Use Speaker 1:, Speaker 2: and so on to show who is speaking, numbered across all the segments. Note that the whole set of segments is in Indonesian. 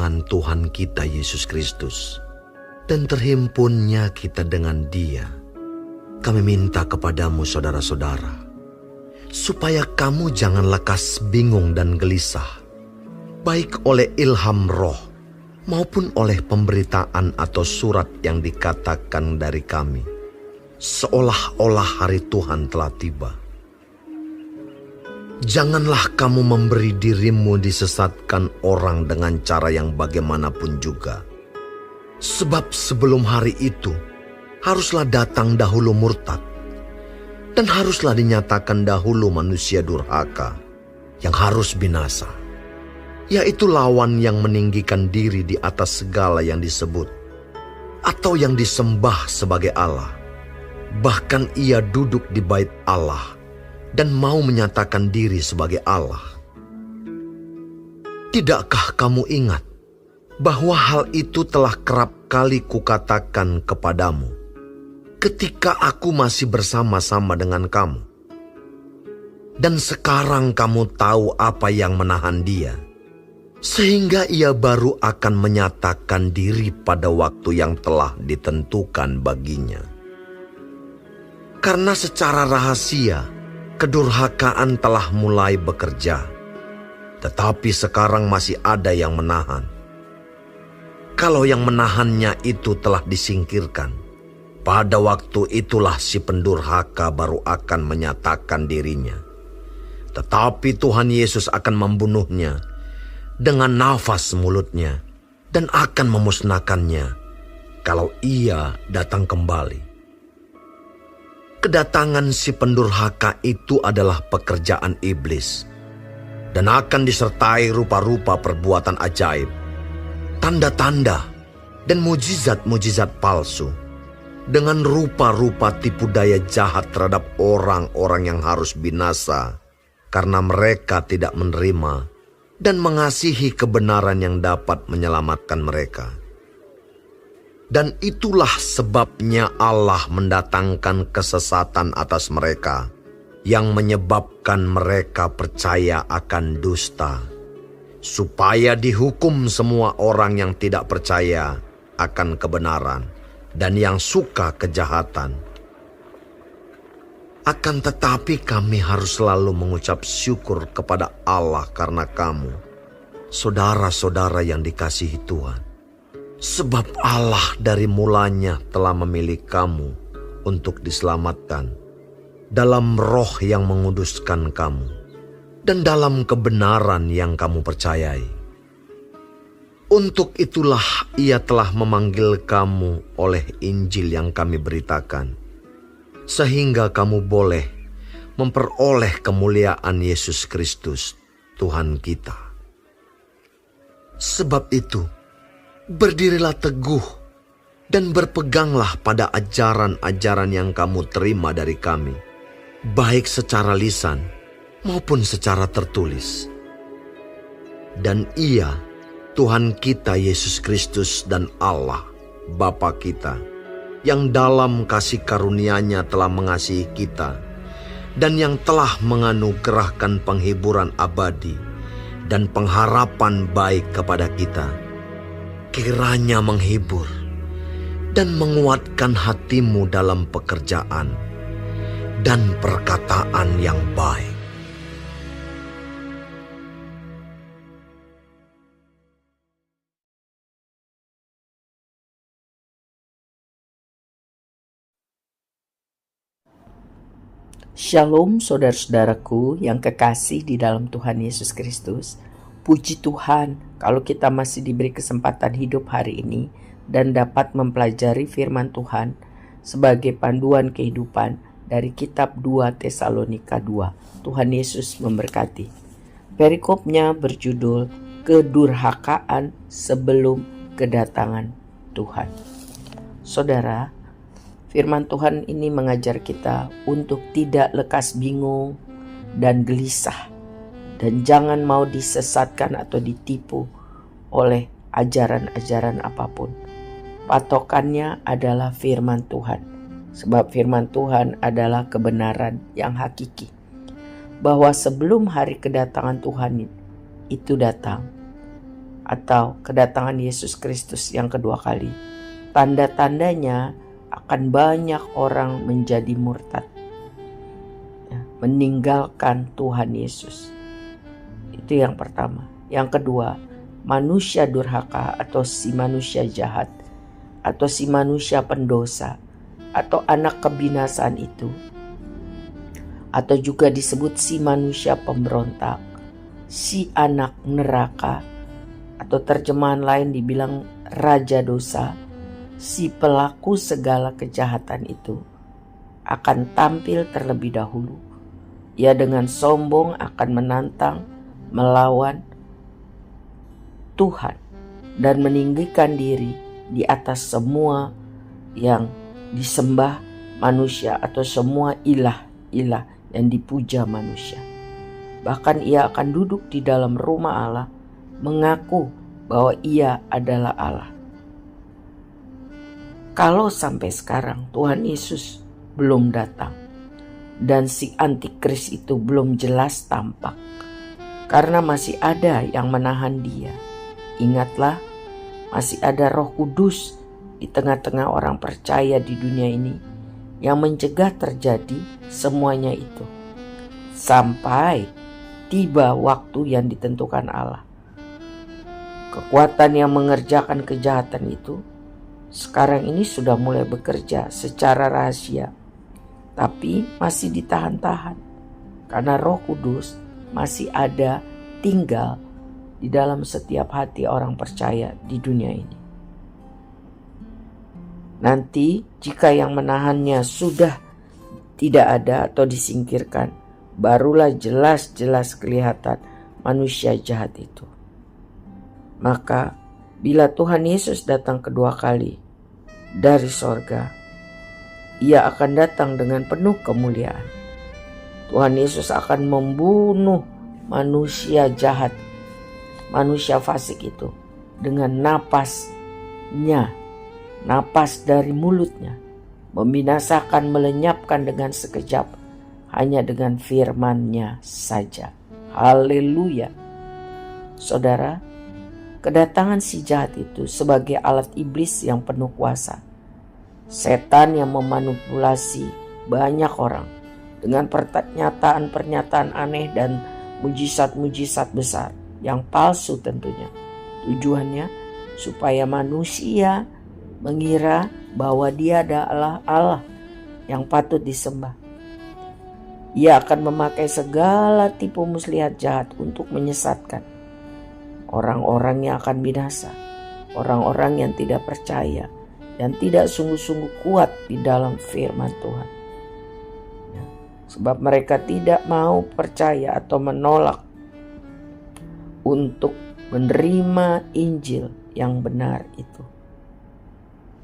Speaker 1: kedatangan Tuhan kita Yesus Kristus dan terhimpunnya kita dengan Dia, kami minta kepadamu saudara-saudara, supaya kamu jangan lekas bingung dan gelisah, baik oleh ilham roh maupun oleh pemberitaan atau surat yang dikatakan dari kami, seolah-olah hari Tuhan telah tiba. Janganlah kamu memberi dirimu disesatkan orang dengan cara yang bagaimanapun juga. Sebab sebelum hari itu, haruslah datang dahulu murtad, dan haruslah dinyatakan dahulu manusia durhaka yang harus binasa, yaitu lawan yang meninggikan diri di atas segala yang disebut atau yang disembah sebagai Allah. Bahkan ia duduk di bait Allah dan mau menyatakan diri sebagai Allah. Tidakkah kamu ingat bahwa hal itu telah kerap kali kukatakan kepadamu ketika aku masih bersama-sama dengan kamu? Dan sekarang kamu tahu apa yang menahan dia, sehingga ia baru akan menyatakan diri pada waktu yang telah ditentukan baginya. Karena secara rahasia kedurhakaan telah mulai bekerja, tetapi sekarang masih ada yang menahan. Kalau yang menahannya itu telah disingkirkan, pada waktu itulah si pendurhaka baru akan menyatakan dirinya. Tetapi Tuhan Yesus akan membunuhnya dengan nafas mulutnya dan akan memusnahkannya kalau ia datang kembali. Kedatangan si pendurhaka itu adalah pekerjaan iblis dan akan disertai rupa-rupa perbuatan ajaib, tanda-tanda, dan mujizat-mujizat palsu, dengan rupa-rupa tipu daya jahat terhadap orang-orang yang harus binasa karena mereka tidak menerima dan mengasihi kebenaran yang dapat menyelamatkan mereka. Dan itulah sebabnya Allah mendatangkan kesesatan atas mereka, yang menyebabkan mereka percaya akan dusta, supaya dihukum semua orang yang tidak percaya akan kebenaran dan yang suka kejahatan. Akan tetapi kami harus selalu mengucap syukur kepada Allah karena kamu, saudara-saudara yang dikasihi Tuhan. Sebab Allah dari mulanya telah memilih kamu untuk diselamatkan dalam roh yang menguduskan kamu dan dalam kebenaran yang kamu percayai. Untuk itulah ia telah memanggil kamu oleh Injil yang kami beritakan, sehingga kamu boleh memperoleh kemuliaan Yesus Kristus, Tuhan kita. Sebab itu, berdirilah teguh dan berpeganglah pada ajaran-ajaran yang kamu terima dari kami, baik secara lisan maupun secara tertulis. Dan ia, Tuhan kita Yesus Kristus dan Allah, Bapa kita, yang dalam kasih karunia-Nya telah mengasihi kita, dan yang telah menganugerahkan penghiburan abadi dan pengharapan baik kepada kita, kiranya menghibur dan menguatkan hatimu dalam pekerjaan dan perkataan yang baik.
Speaker 2: Shalom saudara-saudaraku yang kekasih di dalam Tuhan Yesus Kristus. Puji Tuhan kalau kita masih diberi kesempatan hidup hari ini dan dapat mempelajari firman Tuhan sebagai panduan kehidupan dari kitab 2 Tesalonika 2. Tuhan Yesus memberkati. Perikopnya berjudul Kedurhakaan Sebelum Kedatangan Tuhan. Saudara, firman Tuhan ini mengajar kita untuk tidak lekas bingung dan gelisah, dan jangan mau disesatkan atau ditipu oleh ajaran-ajaran apapun. Patokannya adalah firman Tuhan, sebab firman Tuhan adalah kebenaran yang hakiki, bahwa sebelum hari kedatangan Tuhan itu datang, atau kedatangan Yesus Kristus yang kedua kali, tanda-tandanya akan banyak orang menjadi murtad, meninggalkan Tuhan Yesus. Itu yang pertama. Yang kedua, manusia durhaka atau si manusia jahat atau si manusia pendosa atau anak kebinasaan itu, atau juga disebut si manusia pemberontak, si anak neraka, atau terjemahan lain dibilang raja dosa, si pelaku segala kejahatan itu akan tampil terlebih dahulu. Ia dengan sombong akan menantang, melawan Tuhan dan meninggikan diri di atas semua yang disembah manusia atau semua ilah-ilah yang dipuja manusia. Bahkan ia akan duduk di dalam rumah Allah mengaku bahwa ia adalah Allah. Kalau sampai sekarang Tuhan Yesus belum datang dan si antikris itu belum jelas tampak, karena masih ada yang menahan dia. Ingatlah, masih ada Roh Kudus di tengah-tengah orang percaya di dunia ini yang mencegah terjadi semuanya itu sampai tiba waktu yang ditentukan Allah. Kekuatan yang mengerjakan kejahatan itu sekarang ini sudah mulai bekerja secara rahasia, tapi masih ditahan-tahan karena Roh Kudus masih ada tinggal di dalam setiap hati orang percaya di dunia ini. Nanti jika yang menahannya sudah tidak ada atau disingkirkan, barulah jelas-jelas kelihatan manusia jahat itu. Maka bila Tuhan Yesus datang kedua kali dari sorga, ia akan datang dengan penuh kemuliaan. Tuhan Yesus akan membunuh manusia jahat, manusia fasik itu dengan napasnya, napas dari mulutnya, membinasakan, melenyapkan dengan sekejap, hanya dengan firman-Nya saja. Haleluya. Saudara, kedatangan si jahat itu sebagai alat iblis yang penuh kuasa. Setan yang memanipulasi banyak orang dengan pernyataan-pernyataan aneh dan mujizat-mujizat besar yang palsu tentunya. Tujuannya supaya manusia mengira bahwa dia adalah Allah yang patut disembah. Ia akan memakai segala tipu muslihat jahat untuk menyesatkan orang-orang yang akan binasa, orang-orang yang tidak percaya dan tidak sungguh-sungguh kuat di dalam firman Tuhan. Sebab mereka tidak mau percaya atau menolak untuk menerima Injil yang benar itu,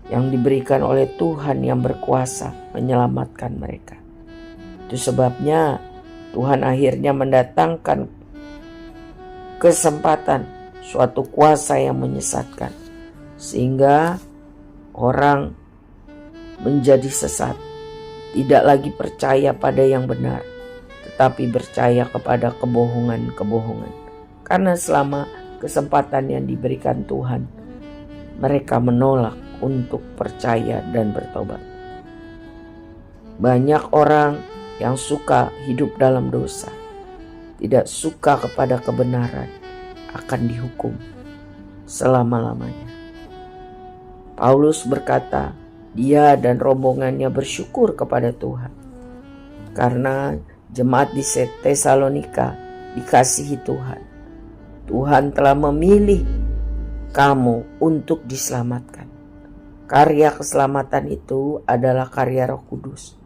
Speaker 2: yang diberikan oleh Tuhan yang berkuasa menyelamatkan mereka. Itu sebabnya Tuhan akhirnya mendatangkan kesempatan, suatu kuasa yang menyesatkan, sehingga orang menjadi sesat, tidak lagi percaya pada yang benar, tetapi percaya kepada kebohongan-kebohongan. Karena selama kesempatan yang diberikan Tuhan, mereka menolak untuk percaya dan bertobat. Banyak orang yang suka hidup dalam dosa, tidak suka kepada kebenaran, akan dihukum selama-lamanya. Paulus berkata, dia dan rombongannya bersyukur kepada Tuhan karena jemaat di Tesalonika dikasihi Tuhan. Tuhan telah memilih kamu untuk diselamatkan. Karya keselamatan itu adalah karya Roh Kudus.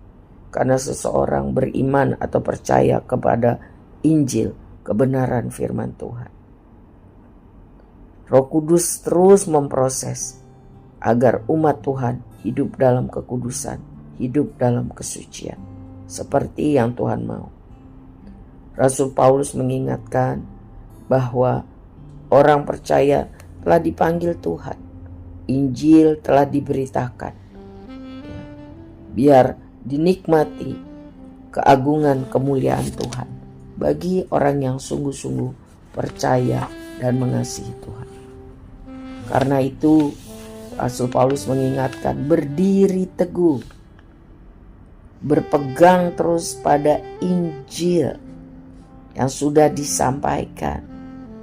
Speaker 2: Karena seseorang beriman atau percaya kepada Injil, kebenaran firman Tuhan. Roh Kudus terus memproses agar umat Tuhan hidup dalam kekudusan, hidup dalam kesucian, seperti yang Tuhan mau. Rasul Paulus mengingatkan bahwa orang percaya telah dipanggil Tuhan, Injil telah diberitakan, biar dinikmati keagungan kemuliaan Tuhan bagi orang yang sungguh-sungguh percaya dan mengasihi Tuhan. Karena itu Rasul Paulus mengingatkan, berdiri teguh, berpegang terus pada Injil yang sudah disampaikan,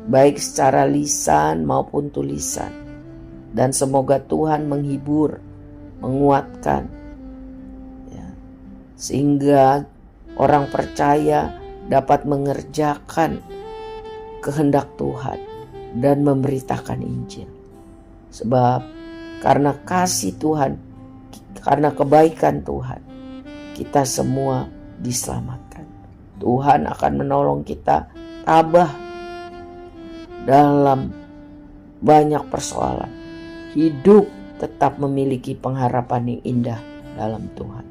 Speaker 2: baik secara lisan maupun tulisan. Dan semoga Tuhan menghibur, menguatkan, ya, sehingga orang percaya dapat mengerjakan kehendak Tuhan dan memberitakan Injil. Sebab karena kasih Tuhan, karena kebaikan Tuhan, kita semua diselamatkan. Tuhan akan menolong kita tabah dalam banyak persoalan. Hidup tetap memiliki pengharapan yang indah dalam Tuhan.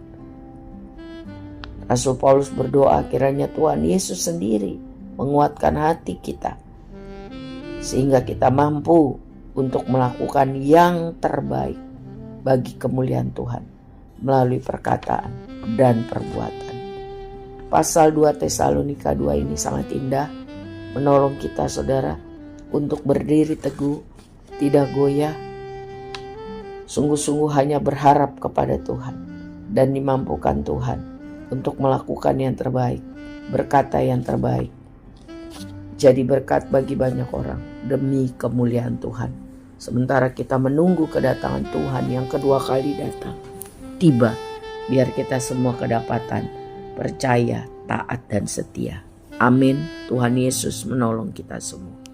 Speaker 2: Rasul Paulus berdoa kiranya Tuhan Yesus sendiri menguatkan hati kita, sehingga kita mampu untuk melakukan yang terbaik bagi kemuliaan Tuhan melalui perkataan dan perbuatan. Pasal 2 Tesalonika 2 ini sangat indah, menolong kita saudara untuk berdiri teguh, tidak goyah, sungguh-sungguh hanya berharap kepada Tuhan dan dimampukan Tuhan untuk melakukan yang terbaik, berkata yang terbaik, jadi berkat bagi banyak orang demi kemuliaan Tuhan. Sementara kita menunggu kedatangan Tuhan yang kedua kali datang tiba, biar kita semua kedapatan percaya, taat dan setia. Amin. Tuhan Yesus menolong kita semua.